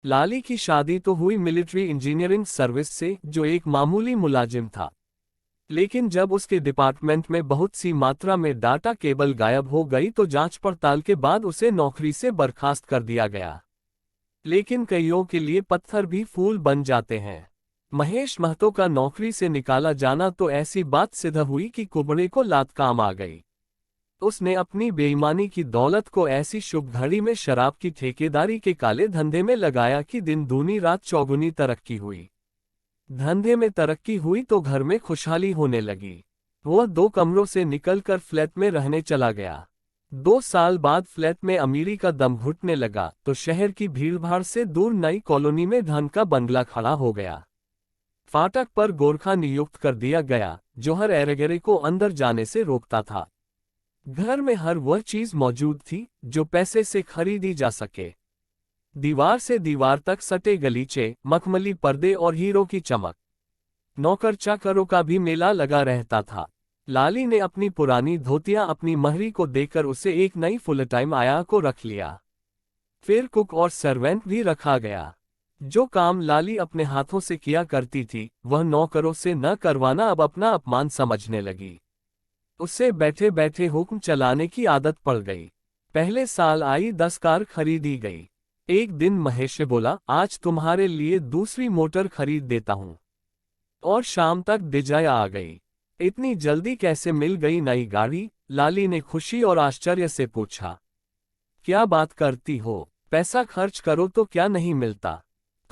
लाली की शादी तो हुई मिलिट्री इंजीनियरिंग सर्विस से, जो एक मामूली मुलाजिम था। लेकिन जब उसके डिपार्टमेंट में बहुत सी मात्रा में डाटा केबल गायब हो गई तो जांच पड़ताल के बाद उसे नौकरी से बर्खास्त कर दिया गया। लेकिन कईयों के लिए पत्थर भी फूल बन जाते हैं। महेश महतो का नौकरी से निकाला जाना तो ऐसी बात सिद्ध हुई कि कुबड़े को लात काम आ गई। उसने अपनी बेईमानी की दौलत को ऐसी शुभ घड़ी में शराब की ठेकेदारी के काले धंधे में लगाया कि दिन दूनी रात चौगुनी तरक्की हुई। धंधे में तरक्की हुई तो घर में खुशहाली होने लगी। वह 2 कमरों से निकलकर फ्लैट में रहने चला गया। 2 साल बाद फ्लैट में अमीरी का दम घुटने लगा तो शहर की भीड़भाड़ से दूर नई कॉलोनी में धन का बंगला खड़ा हो गया। फाटक पर गोरखा नियुक्त कर दिया गया जो हर एरेगेरे को अंदर जाने से रोकता था। घर में हर वह चीज मौजूद थी जो पैसे से खरीदी जा सके। दीवार से दीवार तक सटे गलीचे, मखमली पर्दे और हीरो की चमक। नौकर चाकरों का भी मेला लगा रहता था। लाली ने अपनी पुरानी धोतियां अपनी महरी को देकर उसे एक नई फुल टाइम आया को रख लिया। फिर कुक और सर्वेंट भी रखा गया। जो काम लाली अपने हाथों से किया करती थी वह नौकरों से न करवाना अब अपना अपमान समझने लगी। उसे बैठे बैठे हुक्म चलाने की आदत पड़ गई। पहले साल आई 10 कार खरीदी गई। एक दिन महेश बोला, आज तुम्हारे लिए दूसरी मोटर खरीद देता हूं। और शाम तक डिजाई आ गई। इतनी जल्दी कैसे मिल गई नई गाड़ी? लाली ने खुशी और आश्चर्य से पूछा। क्या बात करती हो? पैसा खर्च करो तो क्या नहीं मिलता?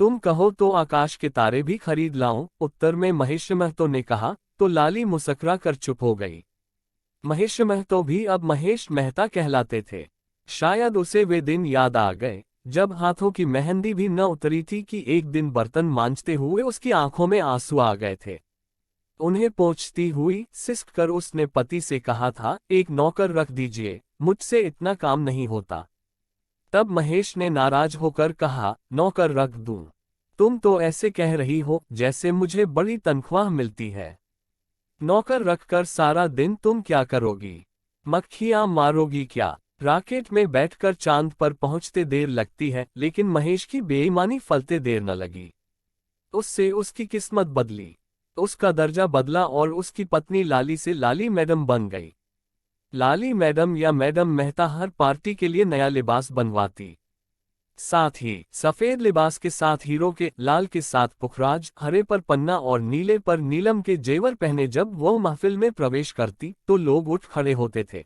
तुम कहो तो आकाश के तारे भी खरीद लाऊं? उत्तर में महेश महतो ने कहा तो लाली मुस्कुरा कर चुप हो गई। महेश महतो भी अब महेश मेहता कहलाते थे। शायद उसे वे दिन याद आ गए जब हाथों की मेहंदी भी न उतरी थी कि एक दिन बर्तन मांजते हुए उसकी आंखों में आंसू आ गए थे। उन्हें पोंछती हुई सिसक कर उसने पति से कहा था, एक नौकर रख दीजिए, मुझसे इतना काम नहीं होता। तब महेश ने नाराज होकर कहा, नौकर रख दूं? तुम तो ऐसे कह रही हो जैसे मुझे बड़ी तनख्वाह मिलती है। नौकर रखकर सारा दिन तुम क्या करोगी? मक्खियां मारोगी क्या? रॉकेट में बैठकर चांद पर पहुंचते देर लगती है, लेकिन महेश की बेईमानी फलते देर न लगी। उससे उसकी किस्मत बदली। उसका दर्जा बदला और उसकी पत्नी लाली से लाली मैडम बन गई। लाली मैडम या मैडम मेहता हर पार्टी के लिए नया लिबास बनवाती। साथ ही सफेद लिबास के साथ हीरो के, लाल के साथ पुखराज, हरे पर पन्ना और नीले पर नीलम के जेवर पहने जब वो महफिल में प्रवेश करती तो लोग उठ खड़े होते थे।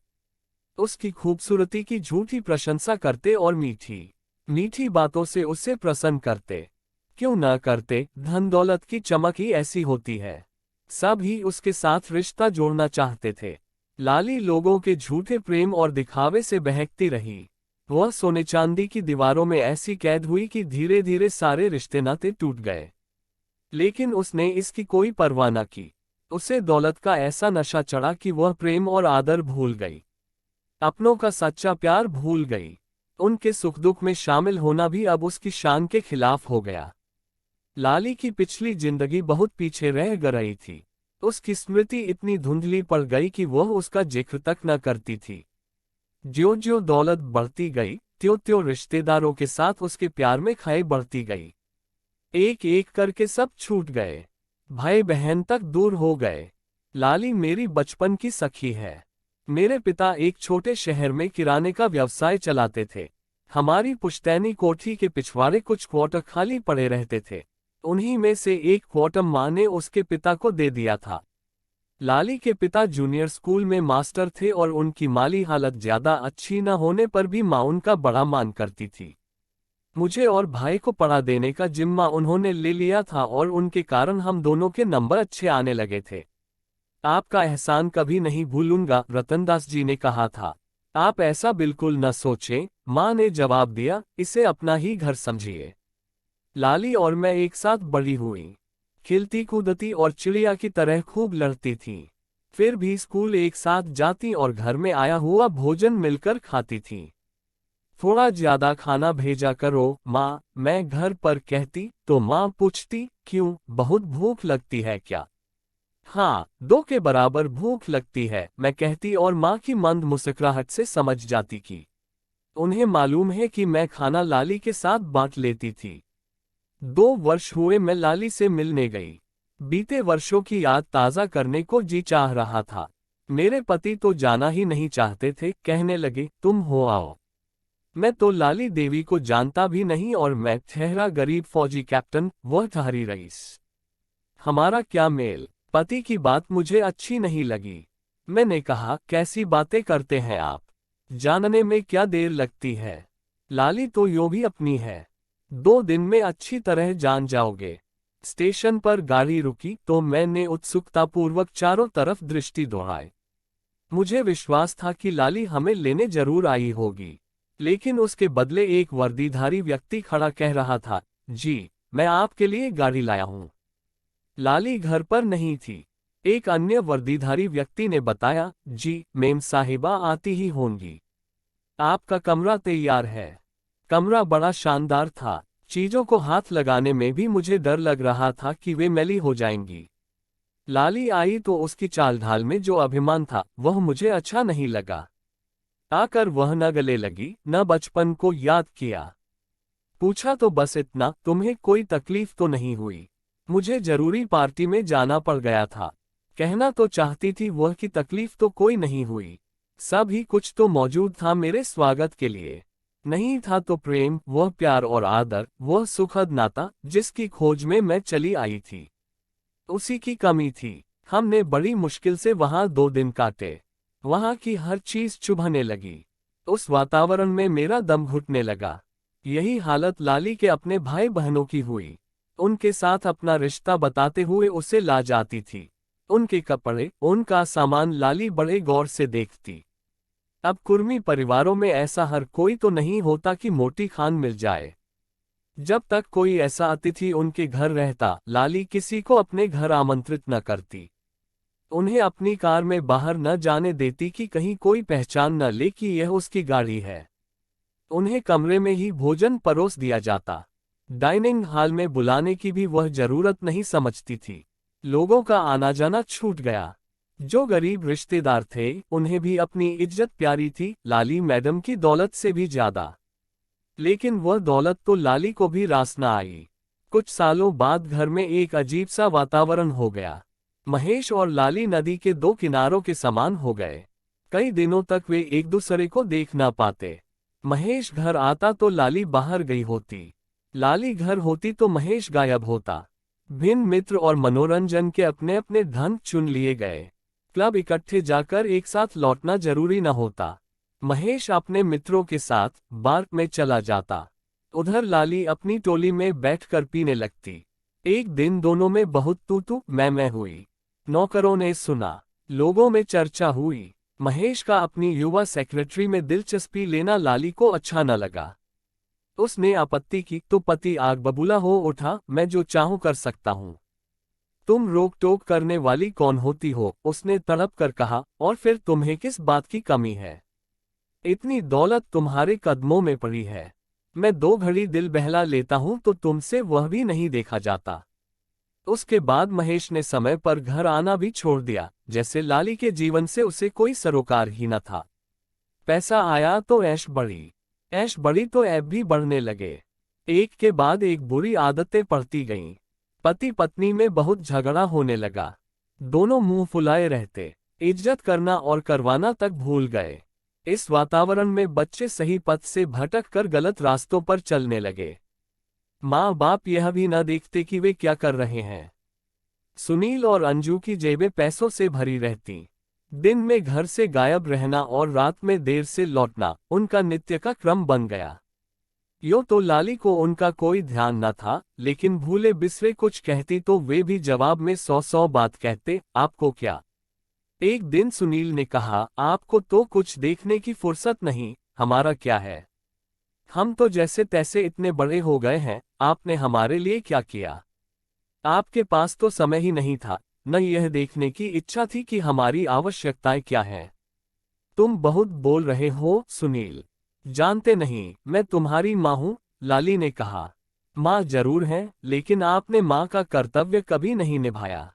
उसकी खूबसूरती की झूठी प्रशंसा करते और मीठी मीठी बातों से उसे प्रसन्न करते। क्यों न करते? धन दौलत की चमक ही ऐसी होती है। सब ही उसके साथ रिश्ता जोड़ना चाहते थे। लाली लोगों के झूठे प्रेम और दिखावे से बहकती रही। वह सोने चांदी की दीवारों में ऐसी कैद हुई कि धीरे धीरे सारे रिश्ते नाते टूट गए। लेकिन उसने इसकी कोई परवाह न की। उसे दौलत का ऐसा नशा चढ़ा कि वह प्रेम और आदर भूल गई। अपनों का सच्चा प्यार भूल गई। उनके सुख दुख में शामिल होना भी अब उसकी शान के खिलाफ हो गया। लाली की पिछली जिंदगी बहुत पीछे रह गई थी। उसकी स्मृति इतनी धुंधली पड़ गई कि वह उसका जिक्र तक न करती थी। ज्यों-ज्यों दौलत बढ़ती गई त्यों-त्यों रिश्तेदारों के साथ उसके प्यार में खाई बढ़ती गई। एक एक करके सब छूट गए। भाई बहन तक दूर हो गए। लाली मेरी बचपन की सखी है। मेरे पिता एक छोटे शहर में किराने का व्यवसाय चलाते थे। हमारी पुश्तैनी कोठी के पिछवाड़े कुछ क्वार्टर खाली पड़े रहते थे। उन्हीं में से एक क्वार्टर माँ ने उसके पिता को दे दिया था। लाली के पिता जूनियर स्कूल में मास्टर थे और उनकी माली हालत ज्यादा अच्छी न होने पर भी माँ उनका बड़ा मान करती थी। मुझे और भाई को पढ़ा देने का जिम्मा उन्होंने ले लिया था और उनके कारण हम दोनों के नंबर अच्छे आने लगे थे। आपका एहसान कभी नहीं भूलूंगा, रतनदास जी ने कहा था। आप ऐसा बिल्कुल न सोचें, माँ ने जवाब दिया, इसे अपना ही घर समझिए। लाली और मैं एक साथ बड़ी हुई। खिलती कूदती और चिड़िया की तरह खूब लड़ती थीं। फिर भी स्कूल एक साथ जाती और घर में आया हुआ भोजन मिलकर खाती थीं। थोड़ा ज्यादा खाना भेजा करो माँ, मैं घर पर कहती तो माँ पूछती, क्यों, बहुत भूख लगती है क्या? हाँ, 2 के बराबर भूख लगती है, मैं कहती और माँ की मंद मुस्कुराहट से समझ जाती कि उन्हें मालूम है कि मैं खाना लाली के साथ बांट लेती थी। 2 वर्ष हुए मैं लाली से मिलने गई। बीते वर्षों की याद ताज़ा करने को जी चाह रहा था। मेरे पति तो जाना ही नहीं चाहते थे, कहने लगे तुम हो आओ। मैं तो लाली देवी को जानता भी नहीं और मैं ठहरा गरीब फौजी कैप्टन, वह ठहरी रईस। हमारा क्या मेल? पति की बात मुझे अच्छी नहीं लगी। मैंने कहा कैसी बातें करते हैं आप, जानने में क्या देर लगती है। लाली तो यूं भी अपनी है, 2 दिन में अच्छी तरह जान जाओगे। स्टेशन पर गाड़ी रुकी तो मैंने उत्सुकतापूर्वक चारों तरफ दृष्टि दौड़ाई। मुझे विश्वास था कि लाली हमें लेने जरूर आई होगी, लेकिन उसके बदले एक वर्दीधारी व्यक्ति खड़ा कह रहा था, जी मैं आपके लिए गाड़ी लाया हूं। लाली घर पर नहीं थी। एक अन्य वर्दीधारी व्यक्ति ने बताया, जी मेम साहिबा आती ही होंगी, आपका कमरा तैयार है। कमरा बड़ा शानदार था, चीजों को हाथ लगाने में भी मुझे डर लग रहा था कि वे मैली हो जाएंगी। लाली आई तो उसकी चाल ढाल में जो अभिमान था वह मुझे अच्छा नहीं लगा। आकर वह न गले लगी न बचपन को याद किया। पूछा तो बस इतना, तुम्हें कोई तकलीफ तो नहीं हुई? मुझे जरूरी पार्टी में जाना पड़ गया था। कहना तो चाहती थी वह की तकलीफ तो कोई नहीं हुई, सब ही कुछ तो मौजूद था मेरे स्वागत के लिए। नहीं था तो प्रेम, वह प्यार और आदर, वह सुखद नाता जिसकी खोज में मैं चली आई थी, उसी की कमी थी। हमने बड़ी मुश्किल से वहां 2 दिन काटे। वहां की हर चीज चुभने लगी। उस वातावरण में मेरा दम घुटने लगा। यही हालत लाली के अपने भाई बहनों की हुई। उनके साथ अपना रिश्ता बताते हुए उसे ला जाती थी। उनके कपड़े, उनका सामान लाली बड़े गौर से देखती। अब कुर्मी परिवारों में ऐसा हर कोई तो नहीं होता कि मोटी खान मिल जाए। जब तक कोई ऐसा अतिथि उनके घर रहता, लाली किसी को अपने घर आमंत्रित न करती। उन्हें अपनी कार में बाहर न जाने देती कि कहीं कोई पहचान न ले कि यह उसकी गाड़ी है। उन्हें कमरे में ही भोजन परोस दिया जाता। डाइनिंग हॉल में बुलाने की भी वह जरूरत नहीं समझती थी। लोगों का आना जाना छूट गया। जो गरीब रिश्तेदार थे उन्हें भी अपनी इज्जत प्यारी थी, लाली मैडम की दौलत से भी ज्यादा। लेकिन वह दौलत तो लाली को भी रास न आई। कुछ सालों बाद घर में एक अजीब सा वातावरण हो गया। महेश और लाली नदी के 2 किनारों के समान हो गए। कई दिनों तक वे एक दूसरे को देख ना पाते। महेश घर आता तो लाली बाहर गई होती, लाली घर होती तो महेश गायब होता। भिन्न मित्र और मनोरंजन के अपने अपने धन चुन लिए गए। क्लब इकट्ठे जाकर एक साथ लौटना जरूरी न होता। महेश अपने मित्रों के साथ बार में चला जाता, उधर लाली अपनी टोली में बैठकर पीने लगती। एक दिन दोनों में बहुत तू मैं हुई। नौकरों ने सुना, लोगों में चर्चा हुई। महेश का अपनी युवा सेक्रेटरी में दिलचस्पी लेना लाली को अच्छा न लगा। उसने आपत्ति की तो पति आग बबूला हो उठा, मैं जो चाहूं कर सकता हूं, तुम रोक टोक करने वाली कौन होती हो? उसने तड़प कर कहा, और फिर तुम्हें किस बात की कमी है? इतनी दौलत तुम्हारे कदमों में पड़ी है। मैं 2 घड़ी दिल बहला लेता हूं तो तुमसे वह भी नहीं देखा जाता। उसके बाद महेश ने समय पर घर आना भी छोड़ दिया, जैसे लाली के जीवन से उसे कोई सरोकार ही न था। पैसा आया तो ऐश बढ़ी तो ऐब भी बढ़ने लगे। एक के बाद एक बुरी आदतें पड़ती गईं। पति पत्नी में बहुत झगड़ा होने लगा। दोनों मुंह फुलाए रहते, इज्जत करना और करवाना तक भूल गए। इस वातावरण में बच्चे सही पथ से भटक कर गलत रास्तों पर चलने लगे। माँ बाप यह भी न देखते कि वे क्या कर रहे हैं। सुनील और अंजू की जेबें पैसों से भरी रहती। दिन में घर से गायब रहना और रात में देर से लौटना उनका नित्य का क्रम बन गया। यो तो लाली को उनका कोई ध्यान न था, लेकिन भूले बिसरे कुछ कहती तो वे भी जवाब में 100 बात कहते, आपको क्या? एक दिन सुनील ने कहा, आपको तो कुछ देखने की फुर्सत नहीं, हमारा क्या है? हम तो जैसे तैसे इतने बड़े हो गए हैं, आपने हमारे लिए क्या किया? आपके पास तो समय ही नहीं था, न यह देखने की इच्छा थी कि हमारी आवश्यकताएं क्या हैं। तुम बहुत बोल रहे हो सुनील। जानते नहीं, मैं तुम्हारी माँ हूँ, लाली ने कहा। माँ जरूर है, लेकिन आपने माँ का कर्तव्य कभी नहीं निभाया।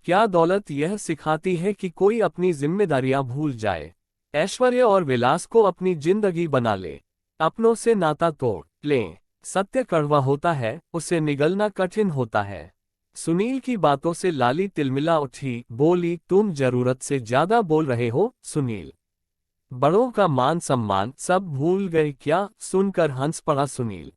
क्या दौलत यह सिखाती है कि कोई अपनी जिम्मेदारियां भूल जाए, ऐश्वर्य और विलास को अपनी जिंदगी बना ले, अपनों से नाता तोड़ ले? सत्य कड़वा होता है, उसे निगलना कठिन होता है। सुनील की बातों से लाली तिलमिला उठी, बोली, तुम जरूरत से ज्यादा बोल रहे हो सुनील। बड़ों का मान सम्मान सब भूल गए क्या? सुनकर हंस पड़ा सुनील।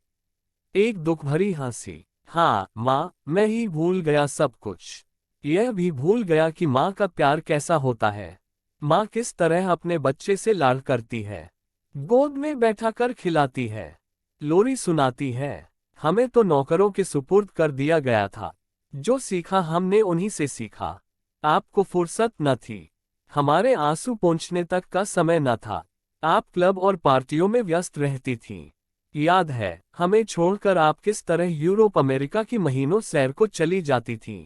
एक दुख भरी हंसी। हाँ माँ, मैं ही भूल गया सब कुछ। यह भी भूल गया कि माँ का प्यार कैसा होता है। माँ किस तरह अपने बच्चे से लाड करती है, गोद में बैठाकर खिलाती है, लोरी सुनाती है। हमें तो नौकरों के सुपुर्द कर दिया गया था। जो सीखा हमने उन्हीं से सीखा। आपको फुर्सत न थी, हमारे आंसू पोंछने तक का समय न था। आप क्लब और पार्टियों में व्यस्त रहती थीं। याद है हमें छोड़कर आप किस तरह यूरोप अमेरिका की महीनों सैर को चली जाती थीं।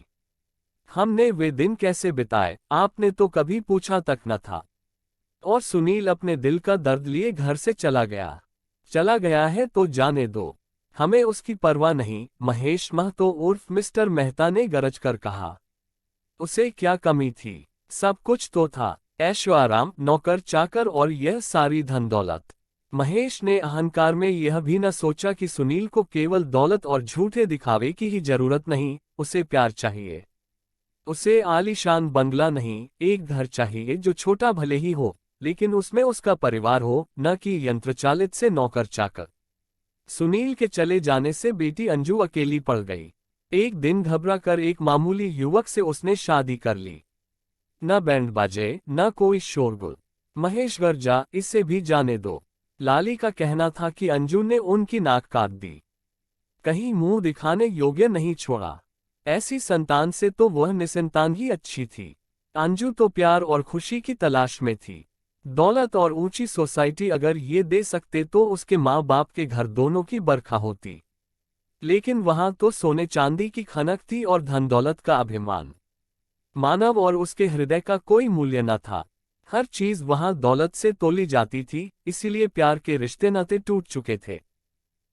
हमने वे दिन कैसे बिताए, आपने तो कभी पूछा तक न था। और सुनील अपने दिल का दर्द लिए घर से चला गया। चला गया है तो जाने दो, हमें उसकी परवाह नहीं, महेश महतो उर्फ मिस्टर मेहता ने गरज कर कहा। उसे क्या कमी थी? सब कुछ तो था, ऐशो आराम, नौकर चाकर और यह सारी धन दौलत। महेश ने अहंकार में यह भी न सोचा कि सुनील को केवल दौलत और झूठे दिखावे की ही जरूरत नहीं, उसे प्यार चाहिए। उसे आलीशान बंगला नहीं, एक घर चाहिए जो छोटा भले ही हो, लेकिन उसमें उसका परिवार हो, न कि यंत्रचालित से नौकर चाकर। सुनील के चले जाने से बेटी अंजू अकेली पड़ गई। एक दिन घबरा कर एक मामूली युवक से उसने शादी कर ली। न बैंड बाजे, न कोई शोरगुल। महेश गर्जा, इसे भी जाने दो। लाली का कहना था कि अंजू ने उनकी नाक काट दी, कहीं मुंह दिखाने योग्य नहीं छोड़ा। ऐसी संतान से तो वह निसंतान ही अच्छी थी। अंजू तो प्यार और खुशी की तलाश में थी। दौलत और ऊंची सोसाइटी अगर ये दे सकते तो उसके माँ बाप के घर दोनों की बरखा होती। लेकिन वहां तो सोने चांदी की खनक थी और धन दौलत का अभिमान। मानव और उसके हृदय का कोई मूल्य न था। हर चीज वहां दौलत से तोली जाती थी, इसीलिए प्यार के रिश्ते नाते टूट चुके थे।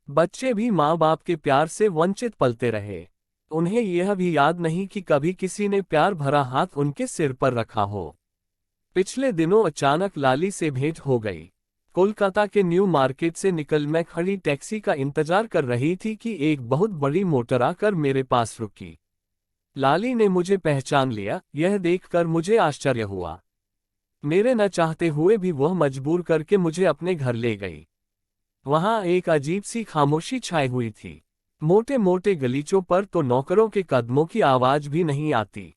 बच्चे भी माँ बाप के प्यार से वंचित पलते रहे। उन्हें यह भी याद नहीं कि कभी किसी ने प्यार भरा हाथ उनके सिर पर रखा हो। पिछले दिनों अचानक लाली से भेंट हो गई। कोलकाता के न्यू मार्केट से निकल मैं खड़ी टैक्सी का इंतजार कर रही थी कि एक बहुत बड़ी मोटर आकर मेरे पास रुकी। लाली ने मुझे पहचान लिया, यह देखकर मुझे आश्चर्य हुआ। मेरे न चाहते हुए भी वह मजबूर करके मुझे अपने घर ले गई। वहां एक अजीब सी खामोशी छाई हुई थी। मोटे मोटे गलीचों पर तो नौकरों के कदमों की आवाज भी नहीं आती।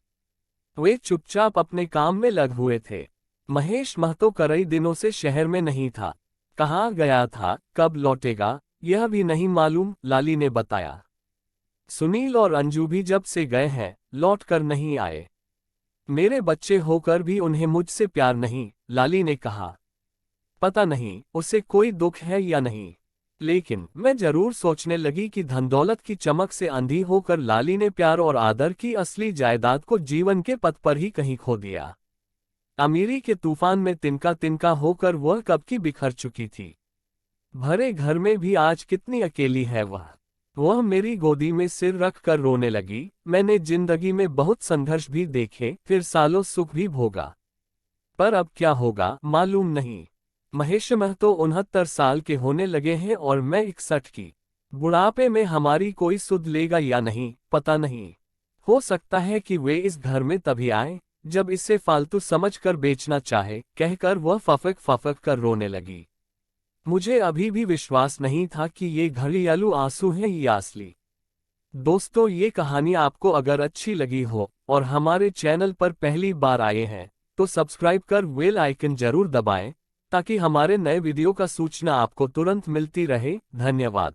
वे चुपचाप अपने काम में लग हुए थे। महेश महतो कई दिनों से शहर में नहीं था। कहाँ गया था, कब लौटेगा, यह भी नहीं मालूम, लाली ने बताया। सुनील और अंजू भी जब से गए हैं, लौट कर नहीं आए। मेरे बच्चे होकर भी उन्हें मुझसे प्यार नहीं, लाली ने कहा। पता नहीं उसे कोई दुख है या नहीं, लेकिन मैं जरूर सोचने लगी कि धन दौलत की चमक से अंधी होकर लाली ने प्यार और आदर की असली जायदाद को जीवन के पथ पर ही कहीं खो दिया। अमीरी के तूफान में तिनका तिनका होकर वह कब की बिखर चुकी थी। भरे घर में भी आज कितनी अकेली है वह मेरी गोदी में सिर रख कर रोने लगी। मैंने जिंदगी में बहुत संघर्ष भी देखे, फिर सालों सुख भी भोगा, पर अब क्या होगा मालूम नहीं। महेश महतो 69 साल के होने लगे हैं और मैं 61 की। बुढ़ापे में हमारी कोई सुध लेगा या नहीं, पता नहीं। हो सकता है कि वे इस घर में तभी आए जब इसे फालतू समझकर बेचना चाहे, कहकर वह फफक फफक कर रोने लगी। मुझे अभी भी विश्वास नहीं था कि ये घड़ियालू आंसू हैं या असली। दोस्तों, ये कहानी आपको अगर अच्छी लगी हो और हमारे चैनल पर पहली बार आए हैं तो सब्सक्राइब कर बेल आइकन जरूर दबाएं ताकि हमारे नए वीडियो का सूचना आपको तुरंत मिलती रहे। धन्यवाद।